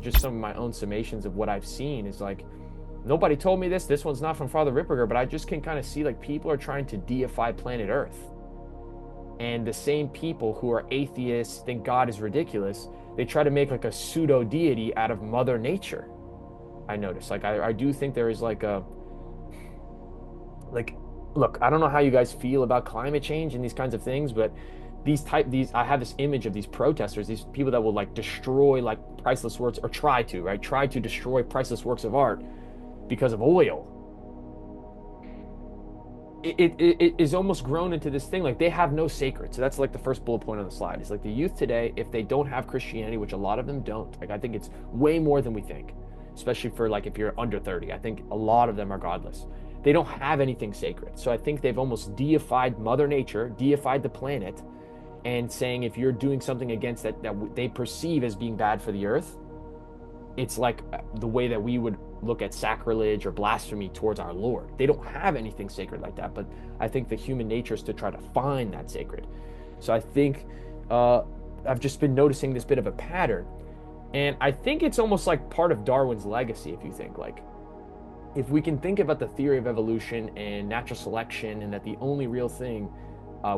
just some of my own summations of what I've seen is like, nobody told me this. This one's not from Father Ripperger, but I just can kind of see like people are trying to deify planet Earth. And the same people who are atheists, think God is ridiculous, they try to make like a pseudo deity out of Mother Nature. I notice. Like I do think there is like a like look, I don't know how you guys feel about climate change and these kinds of things, but these I have this image of these protesters, these people that will like destroy like priceless works or try to destroy priceless works of art because of oil. It is almost grown into this thing like they have no sacred. So that's like the first bullet point on the slide. It's like the youth today, if they don't have Christianity, which a lot of them don't, like I think it's way more than we think, especially for like if you're under 30. I think a lot of them are godless. They don't have anything sacred. So I think they've almost deified Mother Nature, deified the planet, and saying if you're doing something against that they perceive as being bad for the earth, it's like the way that we would look at sacrilege or blasphemy towards our Lord. They don't have anything sacred like that, but I think the human nature is to try to find that sacred. So I think I've just been noticing this bit of a pattern, and I think it's almost like part of Darwin's legacy. If you think like, if we can think about the theory of evolution and natural selection, and that the only real thing,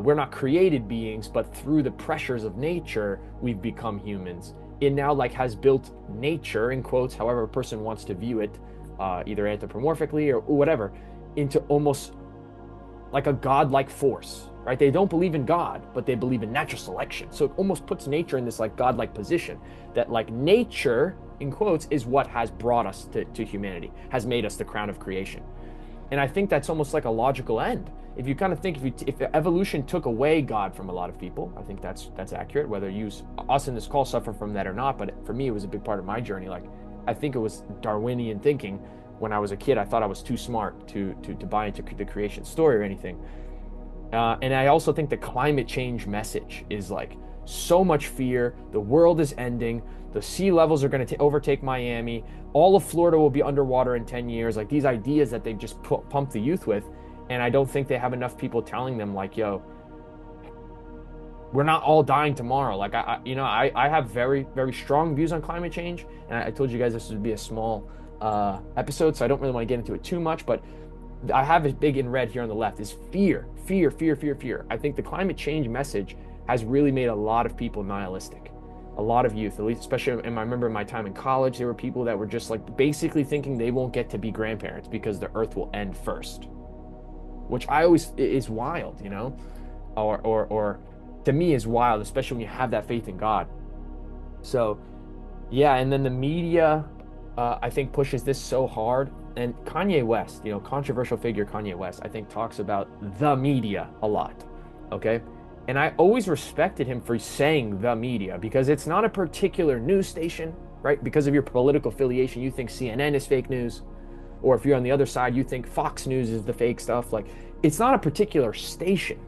we're not created beings, but through the pressures of nature, we've become humans. It now like has built nature, in quotes, however a person wants to view it, either anthropomorphically or whatever, into almost like a godlike force, right? They don't believe in God, but they believe in natural selection. So it almost puts nature in this like godlike position that like nature, in quotes, is what has brought us to humanity, has made us the crown of creation. And I think that's almost like a logical end. If you kind of think, if evolution took away God from a lot of people, I think that's accurate. Whether us in this call suffer from that or not, but for me, it was a big part of my journey. Like, I think it was Darwinian thinking. When I was a kid, I thought I was too smart to buy into the creation story or anything. And I also think the climate change message is like so much fear. The world is ending. The sea levels are going to overtake Miami. All of Florida will be underwater in 10 years. Like these ideas that they've just pumped the youth with. And I don't think they have enough people telling them like, yo, we're not all dying tomorrow. Like, I have very, very strong views on climate change. And I told you guys this would be a small episode, so I don't really want to get into it too much. But I have it big in red here on the left is fear, fear, fear, fear, fear. I think the climate change message has really made a lot of people nihilistic. A lot of youth, at least, especially I remember in my time in college, there were people that were just like basically thinking they won't get to be grandparents because the earth will end first, which I always is wild, you know, or to me is wild, especially when you have that faith in God. So, yeah, and then the media, I think pushes this so hard, and Kanye West, you know, controversial figure Kanye West, I think talks about the media a lot, okay? And I always respected him for saying the media because it's not a particular news station, right? Because of your political affiliation, you think CNN is fake news. Or if you're on the other side, you think Fox News is the fake stuff. Like, it's not a particular station.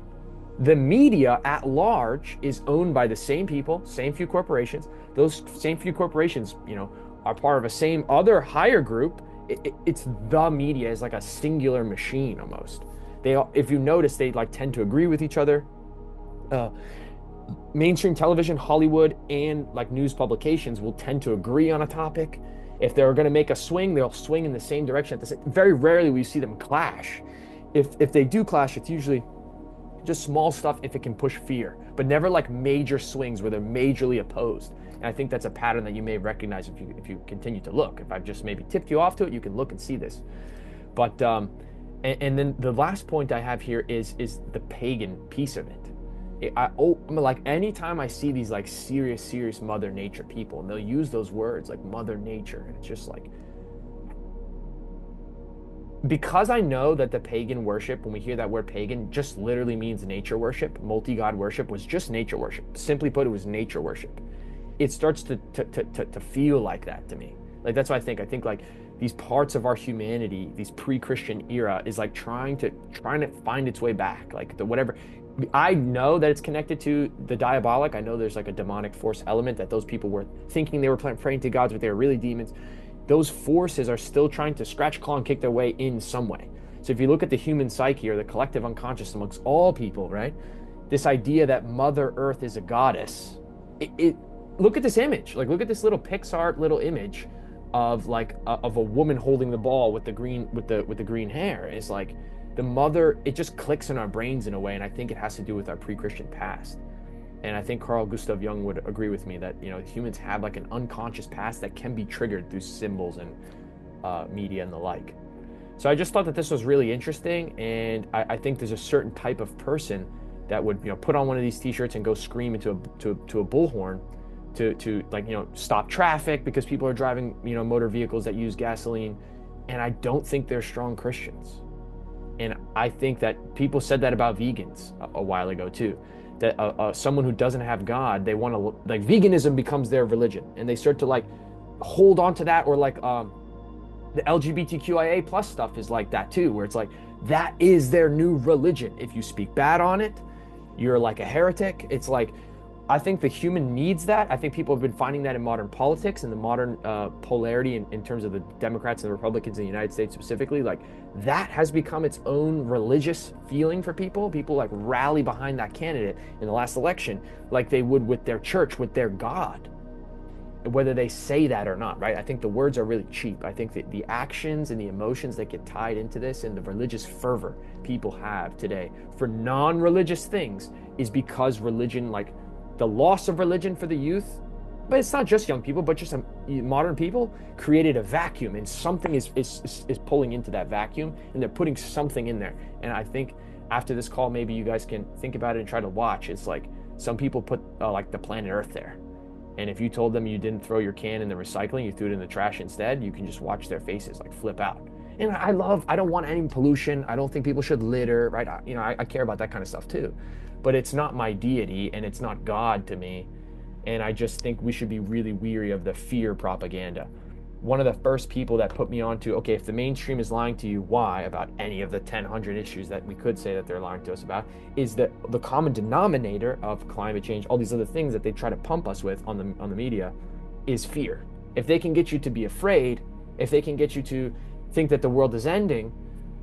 The media at large is owned by the same people, same few corporations. Those same few corporations, you know, are part of a same other higher group. It's the media is like a singular machine almost. If you notice, they like tend to agree with each other. Mainstream television, Hollywood, and like news publications will tend to agree on a topic. If they're going to make a swing, they'll swing in the same direction. Very rarely will you see them clash. If they do clash, it's usually just small stuff if it can push fear, but never like major swings where they're majorly opposed. And I think that's a pattern that you may recognize if you continue to look. If I've just maybe tipped you off to it, you can look and see this. But and then the last point I have here is the pagan piece of it. Like anytime I see these like serious Mother Nature people, and they'll use those words like Mother Nature, and it's just like, because I know that the pagan worship, when we hear that word pagan, just literally means nature worship. Multi-god worship was just nature worship. Simply put, it was nature worship. It starts to feel like that to me. Like that's what I think like these parts of our humanity, these pre-Christian era, is like trying to find its way back. Like whatever. I know that it's connected to the diabolic. I know there's like a demonic force element that those people were thinking they were praying to gods, but they were really demons. Those forces are still trying to scratch, claw, and kick their way in some way. So if you look at the human psyche or the collective unconscious amongst all people, right? This idea that Mother Earth is a goddess, look at this image. Like, look at this little Pixar little image of like of a woman holding the ball with the green hair. It's like the mother. It just clicks in our brains in a way, and I think it has to do with our pre-Christian past. And I think Carl Gustav Jung would agree with me that, you know, humans have like an unconscious past that can be triggered through symbols and media and the like. So I just thought that this was really interesting, and I think there's a certain type of person that would, you know, put on one of these T-shirts and go scream into a bullhorn to like, you know, stop traffic because people are driving, you know, motor vehicles that use gasoline. And I don't think they're strong Christians. And I think that people said that about vegans a while ago too. That someone who doesn't have God, they want to, like, veganism becomes their religion, and they start to like hold on to that, or like the LGBTQIA plus stuff is like that too, where it's like that is their new religion. If you speak bad on it, you're like a heretic. It's like, I think the human needs that. I think people have been finding that in modern politics and the modern polarity in terms of the Democrats and the Republicans in the United States specifically. Like, that has become its own religious feeling for people. People like rally behind that candidate in the last election like they would with their church, with their God, whether they say that or not, right? I think the words are really cheap. I think that the actions and the emotions that get tied into this and the religious fervor people have today for non-religious things is because religion, like, the loss of religion for the youth, but it's not just young people, but just modern people, created a vacuum, and something is pulling into that vacuum, and they're putting something in there. And I think after this call, maybe you guys can think about it and try to watch. It's like some people put like the planet Earth there, and if you told them you didn't throw your can in the recycling, you threw it in the trash instead, you can just watch their faces like flip out. And I don't want any pollution. I don't think people should litter, right? I care about that kind of stuff too. But it's not my deity, and it's not God to me. And I just think we should be really weary of the fear propaganda. One of the first people that put me on to, okay, if the mainstream is lying to you, why, about any of the 100 issues that we could say that they're lying to us about, is that the common denominator of climate change, all these other things that they try to pump us with on the media, is fear. If they can get you to be afraid, if they can get you to think that the world is ending,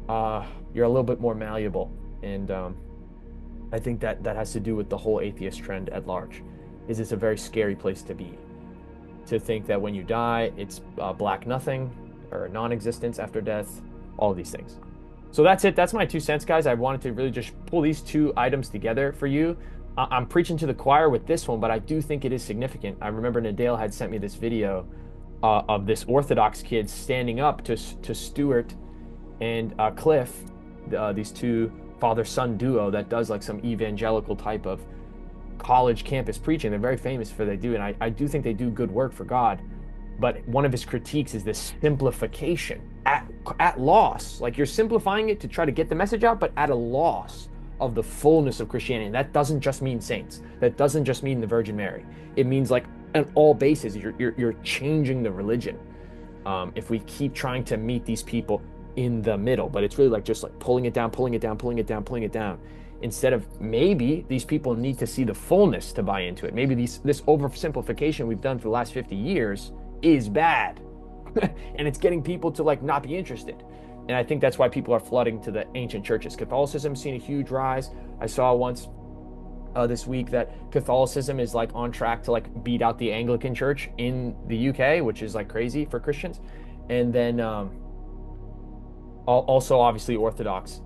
you're a little bit more malleable. And I think that has to do with the whole atheist trend at large. Is it's a very scary place to be, to think that when you die, it's black nothing or non-existence after death, all of these things. So that's it. That's my 2 cents, guys. I wanted to really just pull these 2 items together for you. I'm preaching to the choir with this one, but I do think it is significant. I remember Nadale had sent me this video of this Orthodox kid standing up to Stuart and Cliff, these 2 father-son duo that does like some evangelical type of college campus preaching. They're very famous for they do, and I do think they do good work for God. But one of his critiques is this simplification at loss. Like, you're simplifying it to try to get the message out, but at a loss of the fullness of Christianity. And that doesn't just mean saints. That doesn't just mean the Virgin Mary. It means like on all bases, you're changing the religion. If we keep trying to meet these people in the middle, but it's really like just like pulling it down, instead of, maybe these people need to see the fullness to buy into it. Maybe this oversimplification we've done for the last 50 years is bad and it's getting people to like not be interested. And I think that's why people are flooding to the ancient churches. Catholicism's seen a huge rise. I saw once this week that Catholicism is like on track to like beat out the Anglican Church in the UK, which is like crazy for Christians. And then also, obviously, Orthodox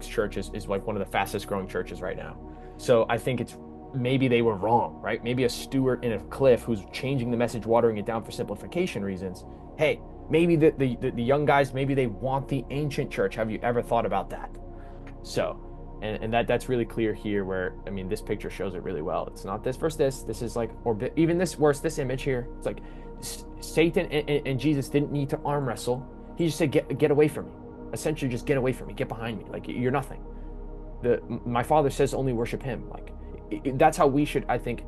Church is like one of the fastest growing churches right now. So I think it's, maybe they were wrong, right? Maybe a Stuart and a Cliff who's changing the message, watering it down for simplification reasons. Hey, maybe the young guys, maybe they want the ancient church. Have you ever thought about that? So, and that's really clear here, where, I mean, this picture shows it really well. It's not this versus this. This is like, or even this worse, this image here. It's like Satan and Jesus didn't need to arm wrestle. He just said, get away from me. Essentially, just get away from me. Get behind me. Like, you're nothing. My Father says only worship him. Like, that's how we should, I think,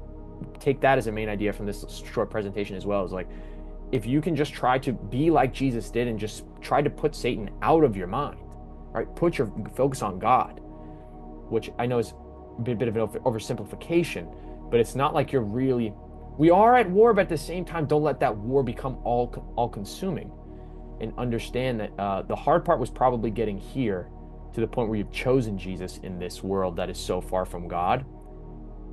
take that as a main idea from this short presentation as well. Is like, if you can just try to be like Jesus did and just try to put Satan out of your mind, right? Put your focus on God, which I know is a bit of an oversimplification, but it's not like we are at war, but at the same time, don't let that war become all consuming. And understand that the hard part was probably getting here to the point where you've chosen Jesus in this world that is so far from God.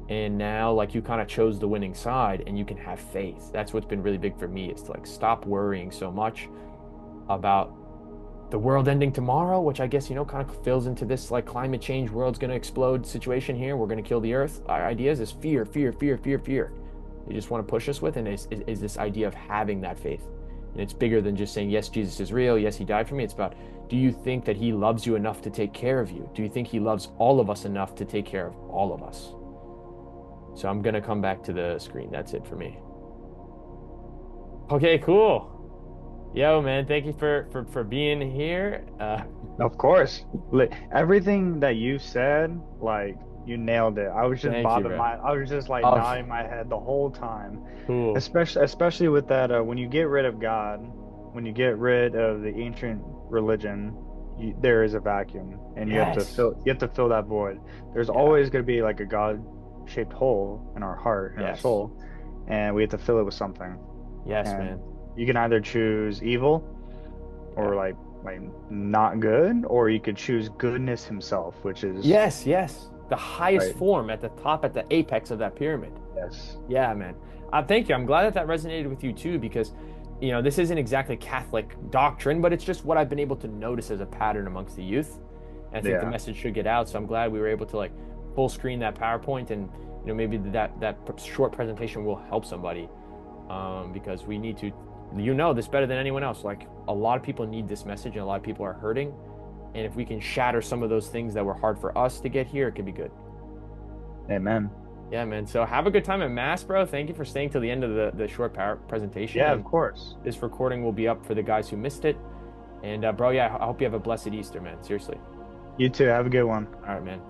And now like you kind of chose the winning side and you can have faith. That's what's been really big for me, is to like stop worrying so much about the world ending tomorrow, which I guess, kind of fills into this like climate change, world's going to explode situation here. We're going to kill the earth. Our ideas is fear, fear, fear, fear, fear. They just want to push us with, and is this idea of having that faith. And it's bigger than just saying, yes, Jesus is real. Yes, he died for me. It's about, do you think that he loves you enough to take care of you? Do you think he loves all of us enough to take care of all of us? So I'm going to come back to the screen. That's it for me. Okay, cool. Yo, man, thank you for being here. Of course. Everything that you said, like you nailed it. Thank you, bro. I was just like Oh, nodding my head the whole time. cool. Especially with that when you get rid of God, when you get rid of the ancient religion, there is a vacuum and Yes. you have to fill that void. There's Yeah. always going to be like a God-shaped hole in our heart, in our Yes. soul, and we have to fill it with something. Yes, And man. you can either choose evil Yeah. or like not good, or you could choose goodness himself, which is Yes, yes. The highest right. form at the top, at the apex of that pyramid. Yes. Yeah, man. Thank you. I'm glad that that resonated with you too, because, this isn't exactly Catholic doctrine, but it's just what I've been able to notice as a pattern amongst the youth. And I think the Yeah. message should get out. So I'm glad we were able to like full screen that PowerPoint, and, maybe that short presentation will help somebody, because we need to, this better than anyone else. Like a lot of people need this message, and a lot of people are hurting. And if we can shatter some of those things that were hard for us to get here, it could be good. Amen. Yeah, man. So have a good time at Mass, bro. Thank you for staying till the end of the short power presentation. Yeah, of And course. this recording will be up for the guys who missed it. And bro, yeah, I hope you have a blessed Easter, man. Seriously. You too. Have a good one. All right, man.